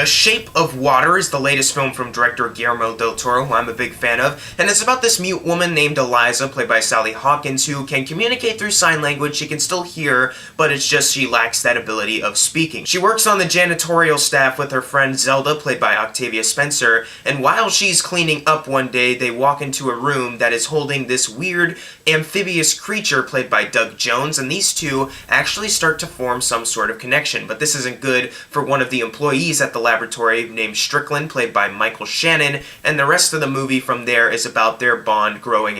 Shape of Water is the latest film from director Guillermo del Toro, who I'm a big fan of, and it's about this mute woman named Eliza, played by Sally Hawkins, who can communicate through sign language. She can still hear, but it's just she lacks that ability of speaking. She works on the janitorial staff with her friend Zelda, played by Octavia Spencer, and while she's cleaning up one day, they walk into a room that is holding this weird amphibious creature played by Doug Jones, and these two actually start to form some sort of connection. But this isn't good for one of the employees at the laboratory named Strickland, played by Michael Shannon, and the rest of the movie from there is about their bond growing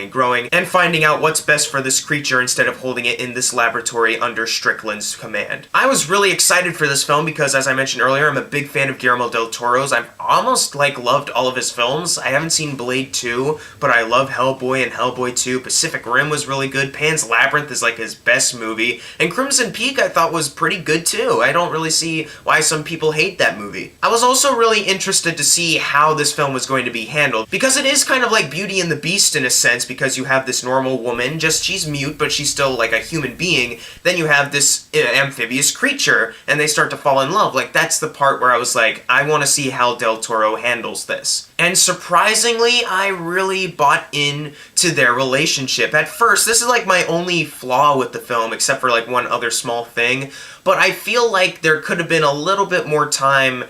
and finding out what's best for this creature instead of holding it in this laboratory under Strickland's command. I was really excited for this film because, as I mentioned earlier, I'm a big fan of Guillermo del Toro's. I've almost loved all of his films. I haven't seen Blade 2, but I love Hellboy and Hellboy 2. Pacific Rim was really good. Pan's Labyrinth is his best movie. And Crimson Peak I thought was pretty good too. I don't really see why some people hate that movie. I was also really interested to see how this film was going to be handled, because it is kind of like Beauty and the Beast in a sense, because you have this normal woman, just she's mute, but she's still a human being. Then you have this amphibious creature, and they start to fall in love. That's the part where I was I want to see how Del Toro handles this. And surprisingly, I really bought into their relationship. At first, this is my only flaw with the film, except for one other small thing, but I feel there could have been a little bit more time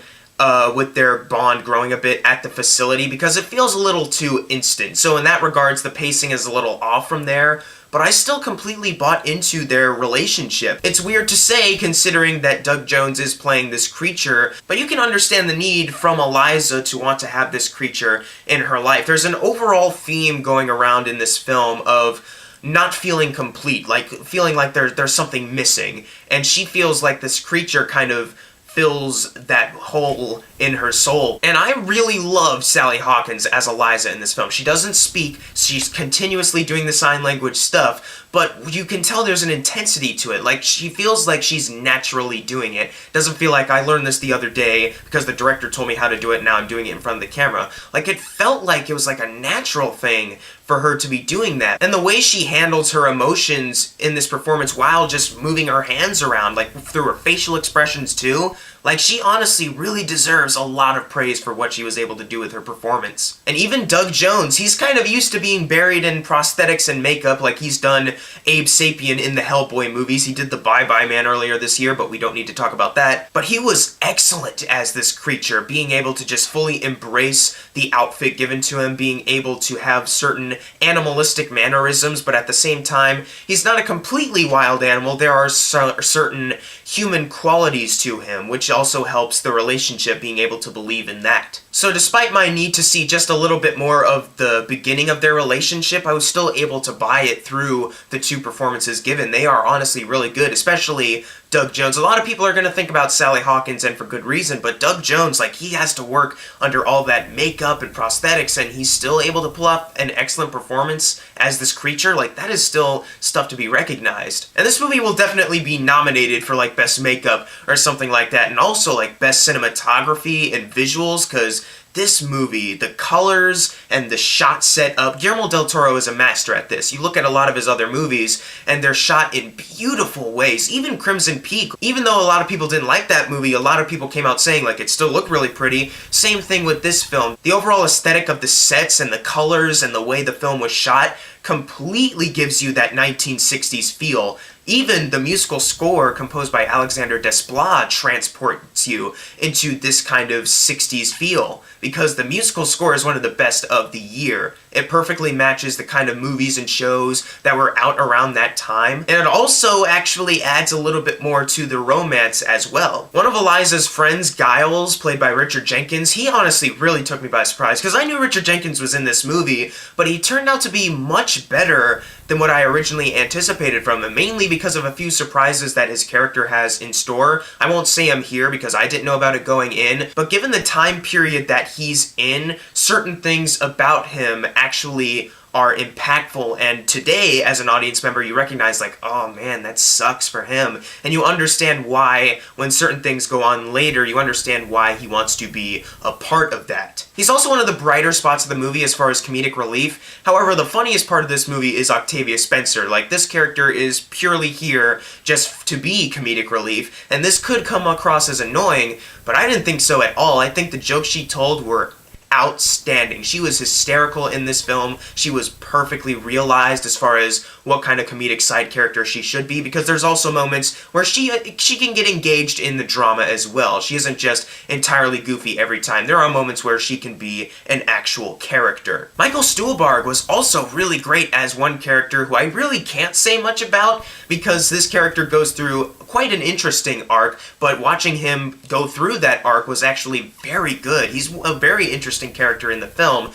with their bond growing a bit at the facility, because it feels a little too instant. So in that regards, the pacing is a little off from there, but I still completely bought into their relationship. It's weird to say, considering that Doug Jones is playing this creature, but you can understand the need from Eliza to want to have this creature in her life. There's an overall theme going around in this film of not feeling complete, feeling there's something missing, and she feels this creature kind of fills that hole in her soul. And I really love Sally Hawkins as Eliza in this film. She doesn't speak, she's continuously doing the sign language stuff, but you can tell there's an intensity to it. She feels like she's naturally doing it. Doesn't feel like I learned this the other day because the director told me how to do it, now I'm doing it in front of the camera. It felt like it was a natural thing for her to be doing that. And the way she handles her emotions in this performance while just moving her hands around, through her facial expressions too, she honestly really deserves a lot of praise for what she was able to do with her performance. And even Doug Jones, he's kind of used to being buried in prosthetics and makeup, he's done Abe Sapien in the Hellboy movies. He did the Bye Bye Man earlier this year, but we don't need to talk about that. But he was excellent as this creature, being able to just fully embrace the outfit given to him, being able to have certain animalistic mannerisms, but at the same time, he's not a completely wild animal. There are certain human qualities to him, which also helps the relationship, being able to believe in that. So despite my need to see just a little bit more of the beginning of their relationship, I was still able to buy it through the two performances given. They are honestly really good, especially Doug Jones. A lot of people are going to think about Sally Hawkins, and for good reason, but Doug Jones, he has to work under all that makeup and prosthetics, and he's still able to pull off an excellent performance as this creature. That is still stuff to be recognized. And this movie will definitely be nominated for Best Makeup or something like that, and also Best Cinematography and Visuals, because this movie, the colors and the shot set up, Guillermo del Toro is a master at this. You look at a lot of his other movies, and they're shot in beautiful ways. Even Crimson Peak, even though a lot of people didn't like that movie, a lot of people came out saying it still looked really pretty. Same thing with this film. The overall aesthetic of the sets and the colors and the way the film was shot completely gives you that 1960s feel. Even the musical score, composed by Alexander Desplat, transports you into this kind of 60s feel, because the musical score is one of the best of the year. It perfectly matches the kind of movies and shows that were out around that time, and it also actually adds a little bit more to the romance as well. One of Eliza's friends, Giles, played by Richard Jenkins, he honestly really took me by surprise, because I knew Richard Jenkins was in this movie, but he turned out to be much better than what I originally anticipated from him, mainly because of a few surprises that his character has in store. I won't say them here because I didn't know about it going in, but given the time period that he's in, certain things about him actually are impactful, and today, as an audience member, you recognize, like, oh man, that sucks for him, and you understand why, when certain things go on later, you understand why he wants to be a part of that. He's also one of the brighter spots of the movie as far as comedic relief. However, the funniest part of this movie is Octavia Spencer. Like, this character is purely here just to be comedic relief, and this could come across as annoying, but I didn't think so at all. I think the jokes she told were outstanding. She was hysterical in this film. She was perfectly realized as far as what kind of comedic side character she should be, because there's also moments where she can get engaged in the drama as well. She isn't just entirely goofy every time. There are moments where she can be an actual character. Michael Stuhlbarg was also really great as one character who I really can't say much about, because this character goes through quite an interesting arc, but watching him go through that arc was actually very good. He's a very interesting character in the film.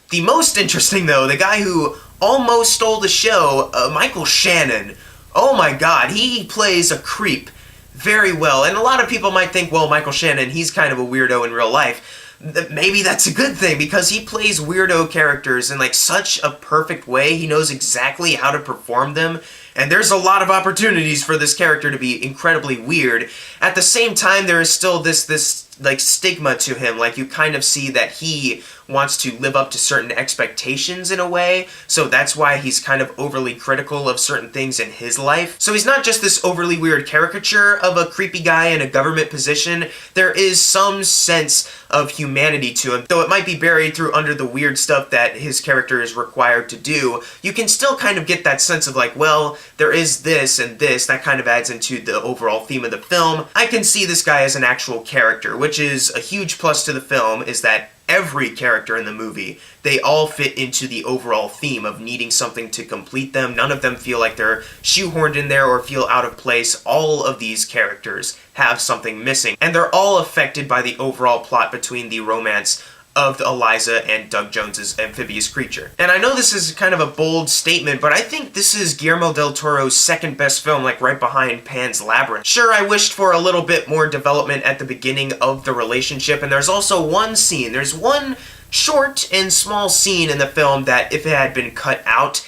The most interesting, though, the guy who almost stole the show, Michael Shannon. Oh my god, he plays a creep very well. And a lot of people might think, well, Michael Shannon, he's kind of a weirdo in real life. Maybe that's a good thing, because he plays weirdo characters in like such a perfect way. He knows exactly how to perform them, and there's a lot of opportunities for this character to be incredibly weird. At the same time, there is still this like stigma to him. Like, you kind of see that he wants to live up to certain expectations in a way, so that's why he's kind of overly critical of certain things in his life. So he's not just this overly weird caricature of a creepy guy in a government position. There is some sense of humanity to him, though it might be buried through under the weird stuff that his character is required to do. You can still kind of get that sense of like, well, there is this and this, that kind of adds into the overall theme of the film. I can see this guy as an actual character, which is a huge plus to the film, is that every character in the movie, they all fit into the overall theme of needing something to complete them. None of them feel like they're shoehorned in there or feel out of place. All of these characters have something missing, and they're all affected by the overall plot between the romance of Eliza and Doug Jones's amphibious creature. And I know this is kind of a bold statement, but I think this is Guillermo del Toro's second best film, like right behind Pan's Labyrinth. Sure, I wished for a little bit more development at the beginning of the relationship, and there's also there's one short and small scene in the film that if it had been cut out,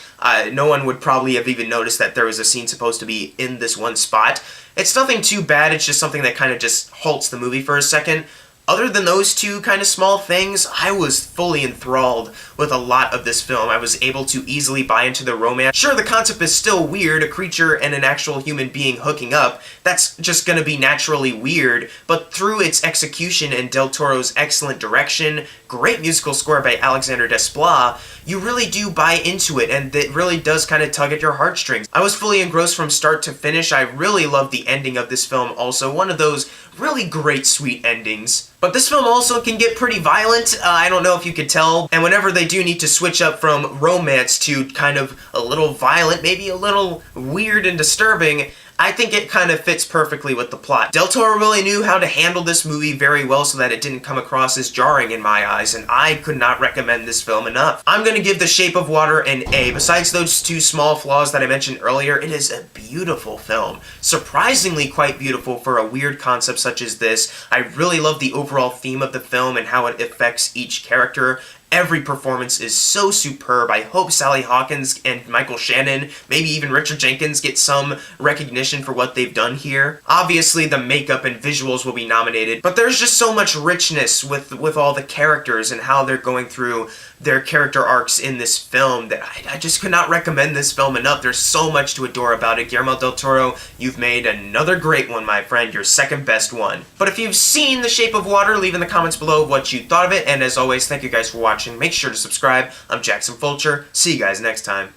no one would probably have even noticed that there was a scene supposed to be in this one spot. It's nothing too bad, it's just something that kind of just halts the movie for a second. Other than those two kind of small things, I was fully enthralled with a lot of this film. I was able to easily buy into the romance. Sure, the concept is still weird, a creature and an actual human being hooking up. That's just gonna be naturally weird, but through its execution and Del Toro's excellent direction, great musical score by Alexander Desplat, you really do buy into it, and it really does kind of tug at your heartstrings. I was fully engrossed from start to finish. I really loved the ending of this film also, one of those really great sweet endings. But this film also can get pretty violent, I don't know if you could tell, and whenever they do need to switch up from romance to kind of a little violent, maybe a little weird and disturbing, I think it kind of fits perfectly with the plot. Del Toro really knew how to handle this movie very well so that it didn't come across as jarring in my eyes, and I could not recommend this film enough. I'm going to give The Shape of Water an A. Besides those two small flaws that I mentioned earlier, it is a beautiful film. Surprisingly quite beautiful for a weird concept such as this. I really love the overall theme of the film and how it affects each character. Every performance is so superb. I hope Sally Hawkins and Michael Shannon, maybe even Richard Jenkins, get some recognition for what they've done here. Obviously, the makeup and visuals will be nominated, but there's just so much richness with all the characters and how they're going through their character arcs in this film that I just could not recommend this film enough. There's so much to adore about it. Guillermo del Toro, you've made another great one, my friend, your second best one. But if you've seen The Shape of Water, leave in the comments below what you thought of it, and as always, thank you guys for watching. Make sure to subscribe. I'm Jackson Fulcher. See you guys next time.